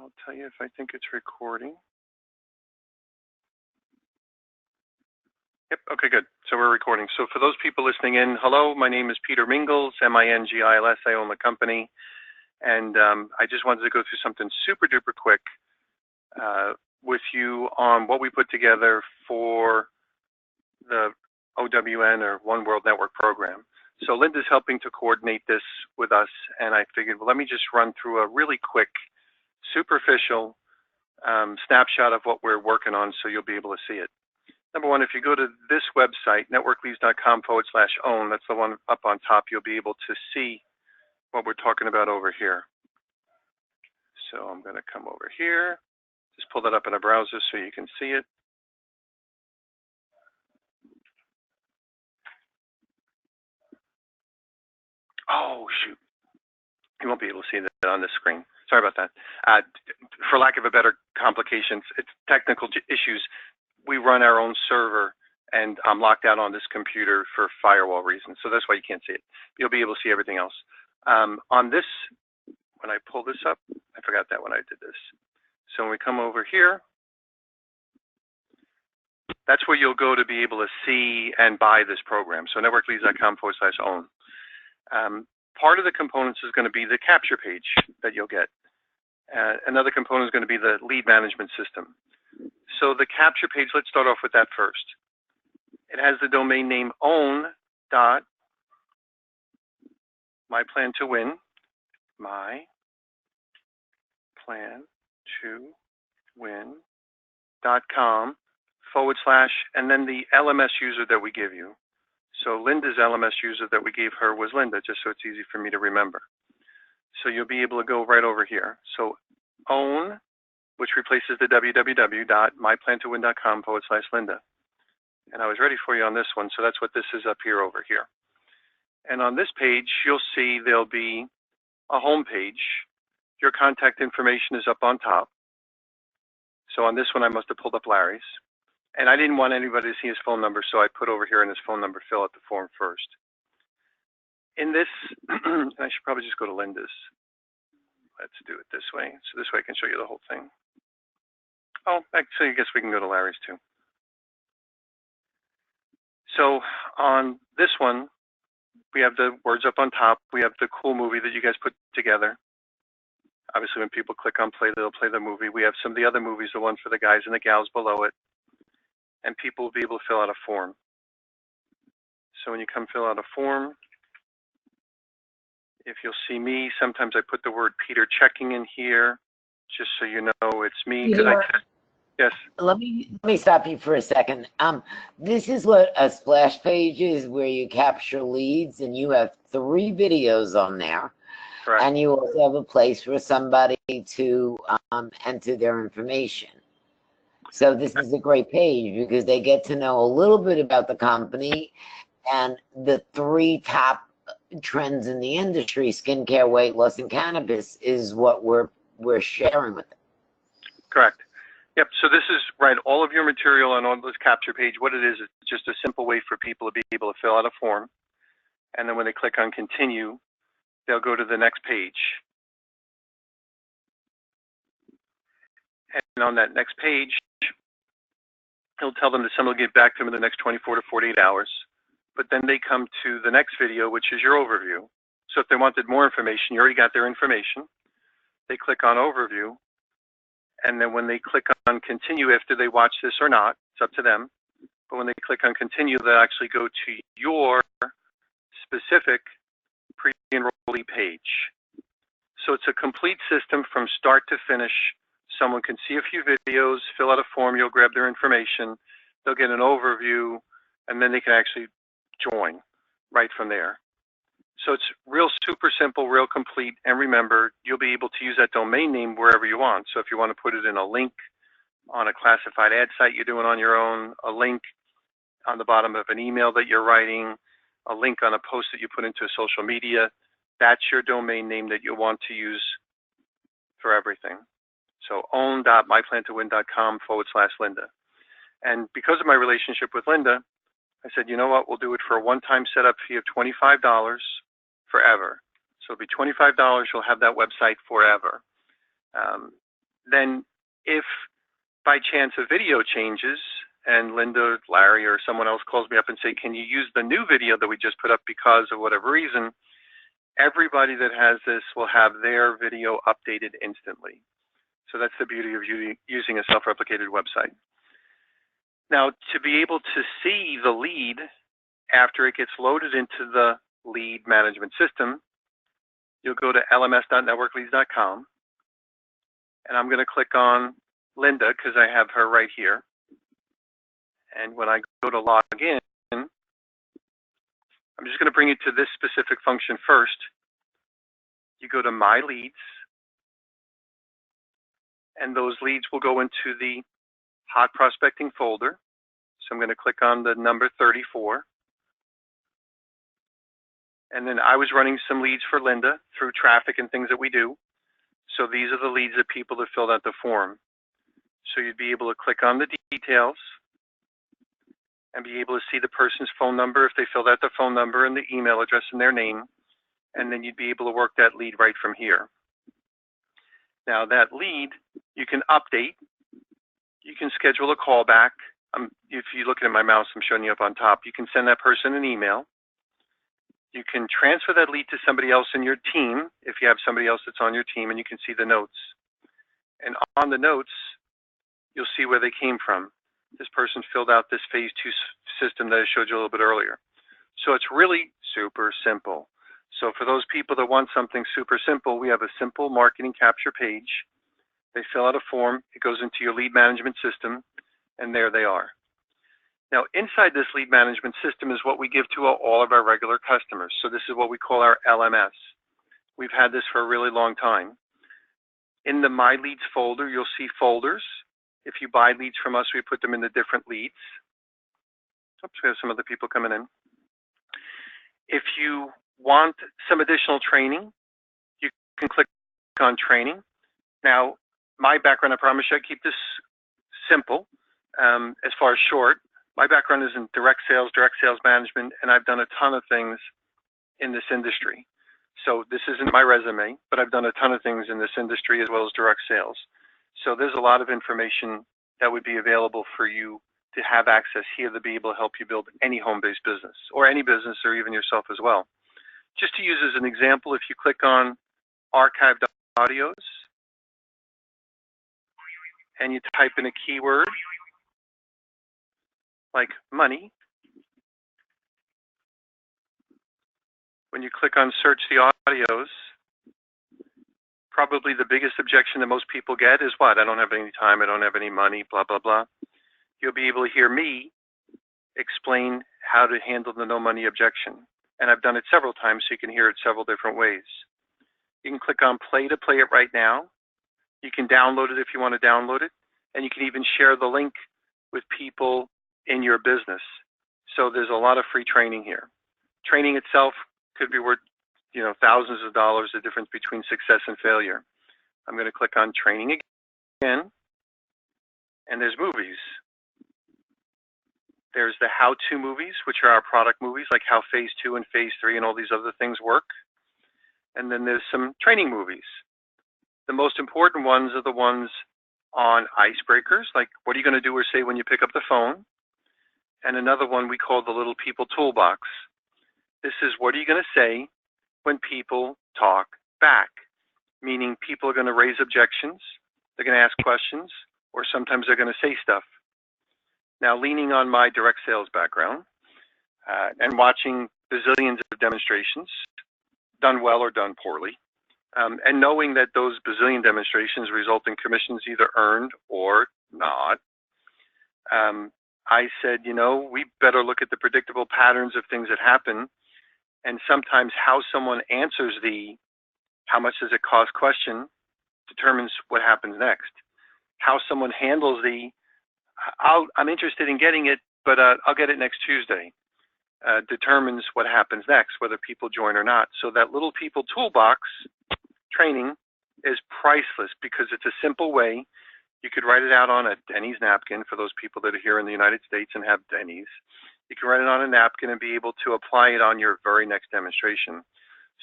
I'll tell you if I think it's recording. Yep, okay, good. So we're recording. So for those people listening in, hello, my name is Peter Mingils, M-I-N-G-I-L-S. I own the company. And I just wanted to go through something super duper quick with you on what we put together for the OWN or One World Network program. So Linda's helping to coordinate this with us, and I figured, well, let me just run through a really quick, superficial snapshot of what we're working on so you'll be able to see it. Number one, if you go to this website, networkleads.com/own, that's the one up on top, you'll be able to see what we're talking about over here. So I'm going to come over here, just pull that up in a browser so you can see it. Oh, shoot. You won't be able to see that on this screen. Sorry about that. For lack of a better complications, it's technical issues. We run our own server, and I'm locked out on this computer for firewall reasons, so that's why you can't see it. You'll be able to see everything else. On this, when I pull this up, I forgot that when I did this. So when we come over here, that's where you'll go to be able to see and buy this program. So networkleads.com/own. Part of the components is going to be the capture page that you'll get. Another component is going to be the lead management system. So the capture page, let's start off with that first. It has the domain name own.myplantowin, myplantowin.com / and then the LMS user that we give you. So Linda's LMS user that we gave her was Linda, just so it's easy for me to remember. So you'll be able to go right over here. So own, which replaces the www.myplantowin.com / Linda. And I was ready for you on this one, so that's what this is up here over here. And on this page, you'll see there'll be a home page. Your contact information is up on top. So on this one, I must have pulled up Larry's. And I didn't want anybody to see his phone number, so I put over here in his phone number, fill out the form first. In this, I should probably just go to Linda's. Let's do it this way. So this way I can show you the whole thing. Oh, actually, I guess we can go to Larry's too. So on this one, we have the words up on top. We have the cool movie that you guys put together. Obviously, when people click on play, they'll play the movie. We have some of the other movies, the one for the guys and the gals below it. And people will be able to fill out a form. So when you come fill out a form, if you'll see me, sometimes I put the word Peter Checking in here, just so you know it's me. Yes. Let me stop you for a second. This is what a splash page is, where you capture leads, and you have 3 videos on there. Correct. And you also have a place for somebody to enter their information. So this is a great page because they get to know a little bit about the company and the 3 top trends in the industry: skincare, weight loss, and cannabis is what we're sharing with them. Correct. Yep. So this is right. All of your material on this capture page, what it is just a simple way for people to be able to fill out a form. And then when they click on continue, they'll go to the next page. And on that next page, it'll tell them that someone will get back to them in the next 24 to 48 hours. But then they come to the next video, which is your overview. So if they wanted more information, you already got their information. They click on overview. And then when they click on continue, after they watch this or not, it's up to them. But when they click on continue, they'll actually go to your specific pre-enrollee page. So it's a complete system from start to finish. Someone can see a few videos, fill out a form, you'll grab their information, they'll get an overview, and then they can actually join right from there. So it's real super simple, real complete, and remember, you'll be able to use that domain name wherever you want. So if you want to put it in a link on a classified ad site you're doing on your own, a link on the bottom of an email that you're writing, a link on a post that you put into social media, that's your domain name that you'll want to use for everything. So own.myplantowin.com / Linda. And because of my relationship with Linda, I said, you know what, we'll do it for a one-time setup fee of $25 forever. So it'll be $25, you'll have that website forever. then if by chance a video changes and Linda, Larry, or someone else calls me up and say, can you use the new video that we just put up because of whatever reason, everybody that has this will have their video updated instantly. So that's the beauty of using a self-replicated website. Now, to be able to see the lead after it gets loaded into the lead management system, you'll go to lms.networkleads.com, and I'm going to click on Linda because I have her right here. And when I go to log in, I'm just going to bring you to this specific function first. You go to My Leads, and those leads will go into the Hot Prospecting folder. So I'm going to click on the number 34. And then I was running some leads for Linda through traffic and things that we do. So these are the leads of people that filled out the form. So you'd be able to click on the details and be able to see the person's phone number if they filled out the phone number and the email address and their name. And then you'd be able to work that lead right from here. Now that lead, you can update. You can schedule a callback. If you're looking at my mouse, I'm showing you up on top. You can send that person an email. You can transfer that lead to somebody else in your team, if you have somebody else that's on your team, and you can see the notes. And on the notes, you'll see where they came from. This person filled out this phase 2 system that I showed you a little bit earlier. So it's really super simple. So for those people that want something super simple, we have a simple marketing capture page. They fill out a form, it goes into your lead management system, and there they are. Now, inside this lead management system is what we give to all of our regular customers. So this is what we call our LMS. We've had this for a really long time. In the My Leads folder, you'll see folders. If you buy leads from us, we put them in the different leads. Oops, we have some other people coming in. If you want some additional training, you can click on training. Now, my background, I promise you I keep this simple as far as short. My background is in direct sales management, and I've done a ton of things in this industry. So this isn't my resume, but I've done a ton of things in this industry as well as direct sales. So there's a lot of information that would be available for you to have access here to be able to help you build any home-based business or any business or even yourself as well. Just to use as an example, if you click on archived audios and you type in a keyword like money, when you click on search the audios, probably the biggest objection that most people get is what? I don't have any time, I don't have any money, blah, blah, blah. You'll be able to hear me explain how to handle the no money objection. And I've done it several times, so you can hear it several different ways. You can click on play to play it right now. You can download it if you want to download it. And you can even share the link with people in your business. So there's a lot of free training here. Training itself could be worth, thousands of dollars, the difference between success and failure. I'm going to click on training again, and there's movies. There's the how-to movies, which are our product movies, like how phase 2 and phase 3 and all these other things work. And then there's some training movies. The most important ones are the ones on icebreakers, like what are you going to do or say when you pick up the phone? And another one we call the Little People Toolbox. This is what are you going to say when people talk back? Meaning people are going to raise objections, they're going to ask questions, or sometimes they're going to say stuff. Now, leaning on my direct sales background and watching bazillions of demonstrations, done well or done poorly, and knowing that those bazillion demonstrations result in commissions either earned or not, I said, we better look at the predictable patterns of things that happen, and sometimes how someone answers the how much does it cost question determines what happens next. How someone handles the I'm interested in getting it, but I'll get it next Tuesday, determines what happens next, whether people join or not. So that Little People Toolbox training is priceless because it's a simple way. You could write it out on a Denny's napkin for those people that are here in the United States and have Denny's. You can write it on a napkin and be able to apply it on your very next demonstration.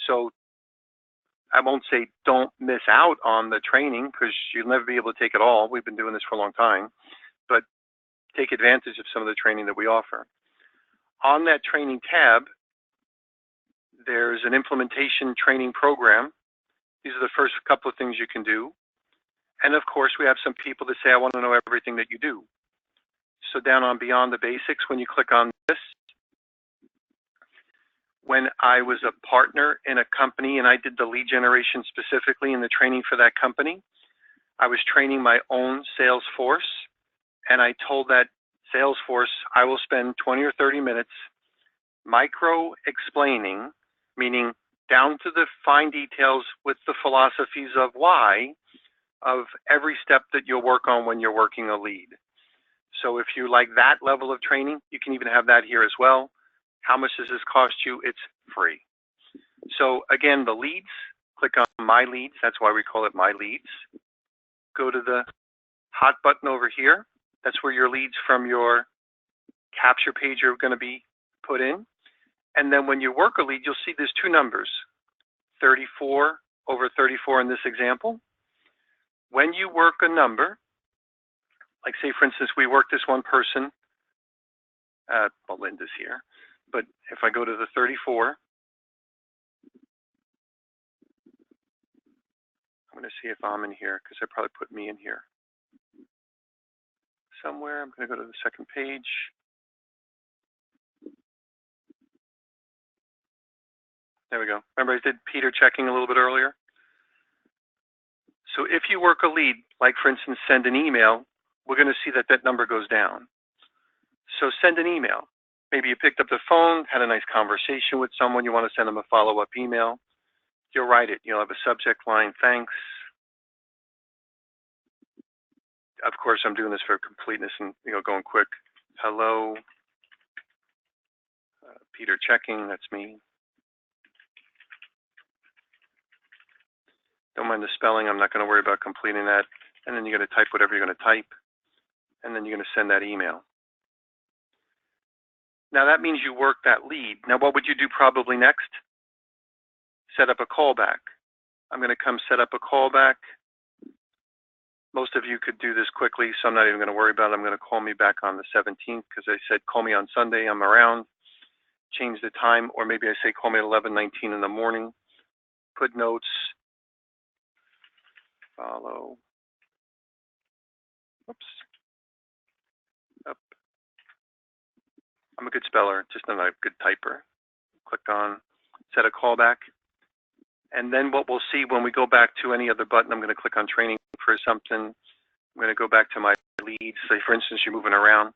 So I won't say don't miss out on the training, because you'll never be able to take it all. We've been doing this for a long time, but take advantage of some of the training that we offer. On that training tab, there's an implementation training program. These are the first couple of things you can do. And of course, we have some people that say, I want to know everything that you do. So down on Beyond the Basics, when you click on this, when I was a partner in a company and I did the lead generation specifically in the training for that company, I was training my own sales force, and I told that sales force I will spend 20 or 30 minutes micro explaining, meaning down to the fine details with the philosophies of why, of every step that you'll work on when you're working a lead. So if you like that level of training, you can even have that here as well. How much does this cost you? It's free. So again, the leads, click on My Leads. That's why we call it My Leads. Go to the hot button over here. That's where your leads from your capture page are going to be put in. And then when you work a lead, you'll see there's two numbers, 34 over 34 in this example. When you work a number, like say, for instance, we work this one person, well, Linda's here, but if I go to the 34, I'm going to see if I'm in here, because I probably put me in here somewhere. I'm going to go to the second page. There we go. Remember I did Peter checking a little bit earlier? So if you work a lead, like for instance, send an email, we're going to see that that number goes down. So send an email. Maybe you picked up the phone, had a nice conversation with someone, you want to send them a follow-up email. You'll write it. You'll have a subject line, thanks. Of course, I'm doing this for completeness and going quick. Hello, Peter checking, that's me. Don't mind the spelling, I'm not going to worry about completing that. And then you're going to type whatever you're going to type. And then you're going to send that email. Now that means you work that lead. Now what would you do probably next? Set up a callback. I'm going to come set up a callback. Most of you could do this quickly, so I'm not even going to worry about it. I'm going to call me back on the 17th, because I said call me on Sunday, I'm around. Change the time, or maybe I say call me at 11:19 in the morning. Put notes. Follow. Oops. Up. I'm a good speller, just not a good typer. Click on set a callback. And then what we'll see when we go back to any other button, I'm going to click on training for something. I'm going to go back to my leads. Say, for instance, you're moving around.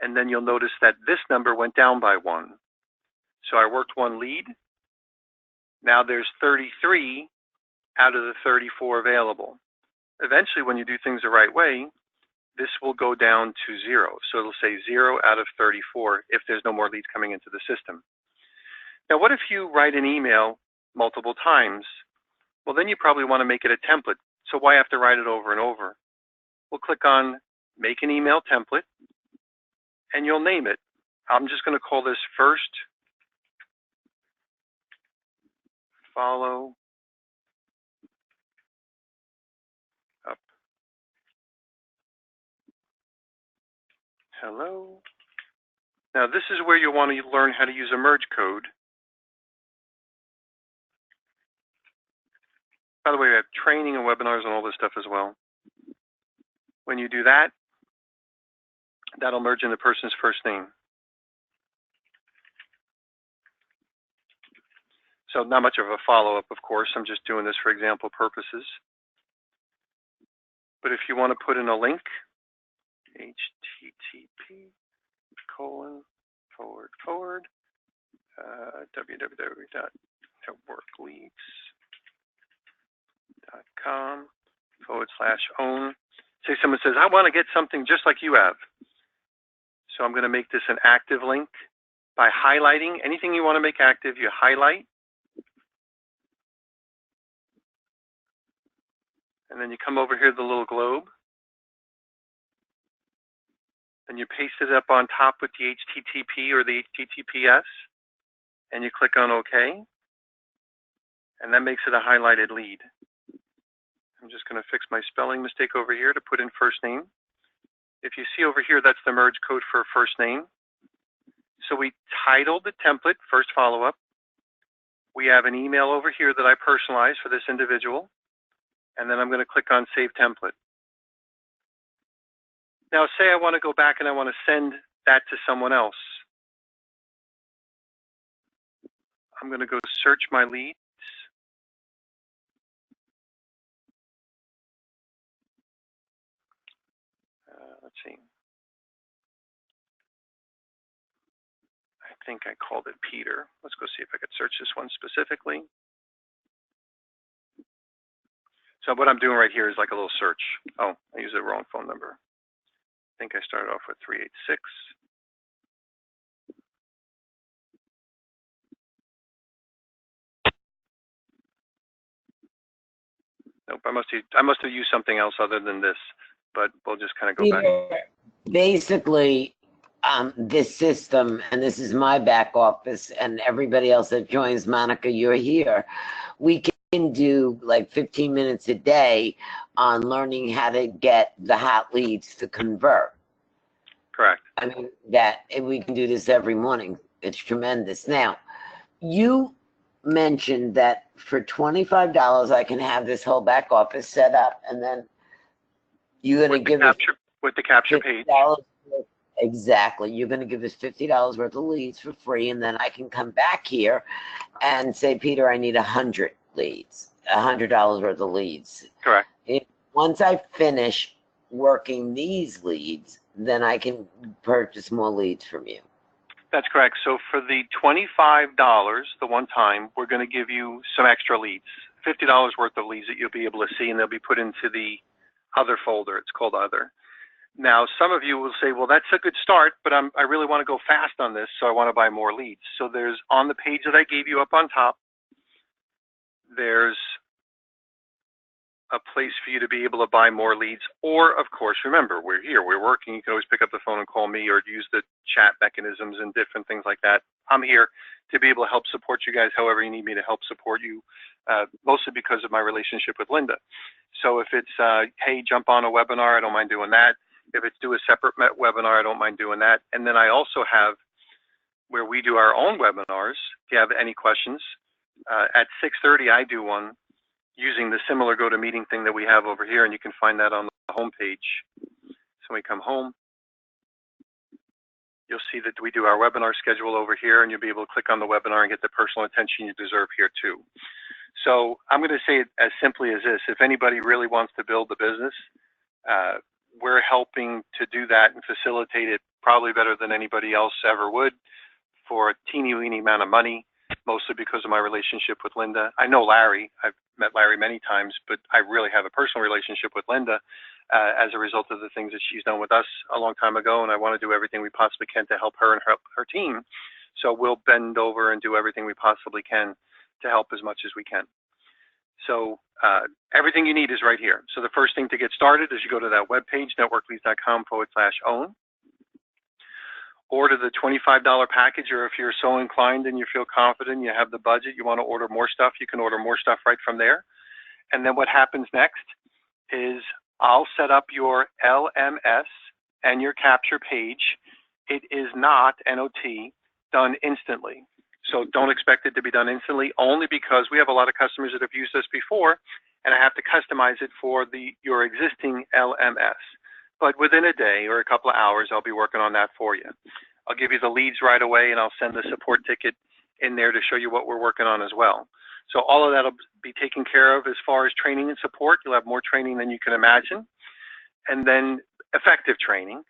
And then you'll notice that this number went down by 1. So I worked one lead. Now there's 33 out of the 34 available. Eventually, when you do things the right way, this will go down to 0. So it'll say 0 out of 34 if there's no more leads coming into the system. Now, what if you write an email multiple times? Well, then you probably want to make it a template. So why have to write it over and over? We'll click on Make an Email Template, and you'll name it. I'm just going to call this First Follow Up. Hello. Now, this is where you want to learn how to use a merge code. By the way, we have training and webinars and all this stuff as well. When you do that, that'll merge in the person's first name. So not much of a follow-up, of course. I'm just doing this for example purposes. But if you want to put in a link, http://www.networkleads.com/own. Say someone says, I want to get something just like you have. So I'm going to make this an active link by highlighting anything you want to make active. You highlight, and then you come over here to the little globe, and you paste it up on top with the HTTP or the HTTPS, and you click on OK. and that makes it a highlighted lead. I'm just going to fix my spelling mistake over here to put in first name. If you see over here, that's the merge code for first name. So we titled the template, first follow-up. We have an email over here that I personalized for this individual, and then I'm going to click on Save Template. Now, say I want to go back and I want to send that to someone else. I'm going to go search my leads. Let's see. I think I called it Peter. Let's go see if I could search this one specifically. So what I'm doing right here is like a little search. Oh, I used the wrong phone number. I think I started off with 386. Nope, I must have used something else other than this, but we'll just kind of go back. Basically, this system, and this is my back office, and everybody else that joins, Monica, you're here, we can do like 15 minutes a day on learning how to get the hot leads to convert. Correct. I mean, we can do this every morning. It's tremendous. Now, you mentioned that for $25, I can have this whole back office set up, and then you're going to give us with the capture page. Exactly. You're going to give us $50 worth of leads for free, and then I can come back here and say, Peter, I need 100 leads, $100 worth of leads. Correct. Once I finish working these leads, then I can purchase more leads from you. That's correct. So for the $25, the one time, we're going to give you some extra leads, $50 worth of leads that you'll be able to see, and they'll be put into the other folder. It's called Other. Now, some of you will say, well, that's a good start, but I really want to go fast on this, so I want to buy more leads. So there's, on the page that I gave you up on top, there's a place for you to be able to buy more leads. Or, of course, remember, we're here, we're working. You can always pick up the phone and call me, or use the chat mechanisms and different things like that. I'm here to be able to help support you guys however you need me to help support you, mostly because of my relationship with Linda. So if it's, hey, jump on a webinar, I don't mind doing that. If it's do a separate webinar, I don't mind doing that. And then I also have where we do our own webinars. If you have any questions, at 6:30 I do one using the similar GoToMeeting thing that we have over here, and you can find that on the home page. So when we come home, you'll see that we do our webinar schedule over here, and you'll be able to click on the webinar and get the personal attention you deserve here too. So I'm going to say it as simply as this: if anybody really wants to build the business, we're helping to do that and facilitate it probably better than anybody else ever would for a teeny-weeny amount of money, mostly because of my relationship with Linda. I know Larry. I've met Larry many times, but I really have a personal relationship with Linda as a result of the things that she's done with us a long time ago, and I want to do everything we possibly can to help her and her team. So we'll bend over and do everything we possibly can to help as much as we can. So everything you need is right here. So the first thing to get started is you go to that webpage, networkleads.com/own. Order the $25 package, or if you're so inclined and you feel confident, you have the budget, you want to order more stuff, you can order more stuff right from there. And then what happens next is I'll set up your LMS and your capture page. It is not, NOT, done instantly. So don't expect it to be done instantly, only because we have a lot of customers that have used this before, and I have to customize it for your existing LMS. But within a day or a couple of hours, I'll be working on that for you. I'll give you the leads right away, and I'll send the support ticket in there to show you what we're working on as well. So all of that will be taken care of as far as training and support. You'll have more training than you can imagine, and then effective training.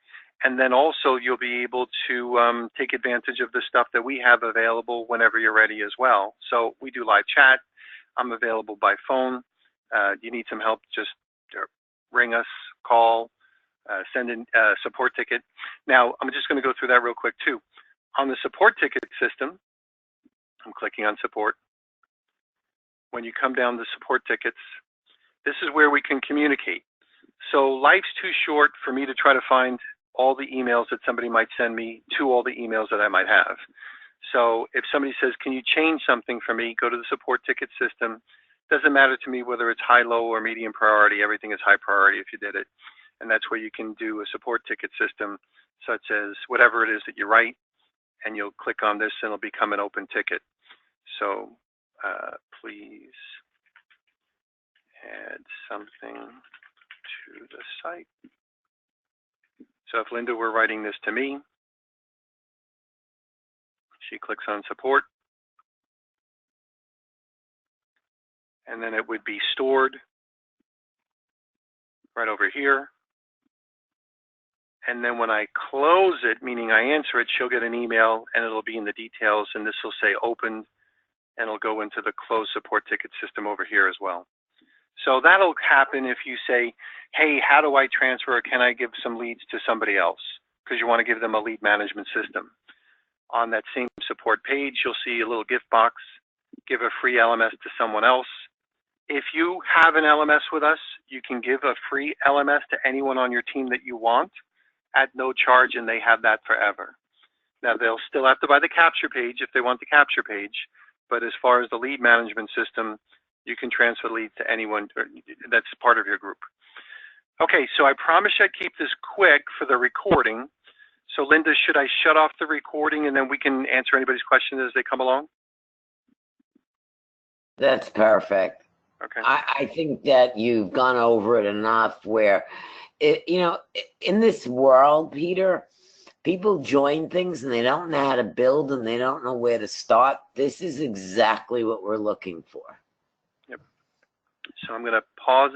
And then also you'll be able to take advantage of the stuff that we have available whenever you're ready as well. So we do live chat. I'm available by phone. You need some help, just ring us, call, send in a support ticket. Now, I'm just going to go through that real quick too. On the support ticket system, I'm clicking on support. When you come down to support tickets, this is where we can communicate. So life's too short for me to try to find all the emails that somebody might send me to all the emails that I might have. So if somebody says, can you change something for me, go to the support ticket system. Doesn't matter to me whether it's high, low, or medium priority. Everything is high priority if you did it. And that's where you can do a support ticket system, such as whatever it is that you write, and you'll click on this and it'll become an open ticket. So please add something to the site. So if Linda were writing this to me, she clicks on support, and then it would be stored right over here. And then when I close it, meaning I answer it, she'll get an email and it'll be in the details, and this will say opened, and it'll go into the closed support ticket system over here as well. So that'll happen if you say, hey, how do I transfer, or can I give some leads to somebody else? Because you want to give them a lead management system. On that same support page, you'll see a little gift box, give a free LMS to someone else. If you have an LMS with us, you can give a free LMS to anyone on your team that you want at no charge, and they have that forever. Now, they'll still have to buy the capture page if they want the capture page, but as far as the lead management system, you can transfer leads to anyone that's part of your group. Okay, so I promise I'd keep this quick for the recording. So Linda, should I shut off the recording and then we can answer anybody's questions as they come along? That's perfect. Okay. I think that you've gone over it enough where, in this world, Peter, people join things and they don't know how to build and they don't know where to start. This is exactly what we're looking for. Yep. So I'm going to pause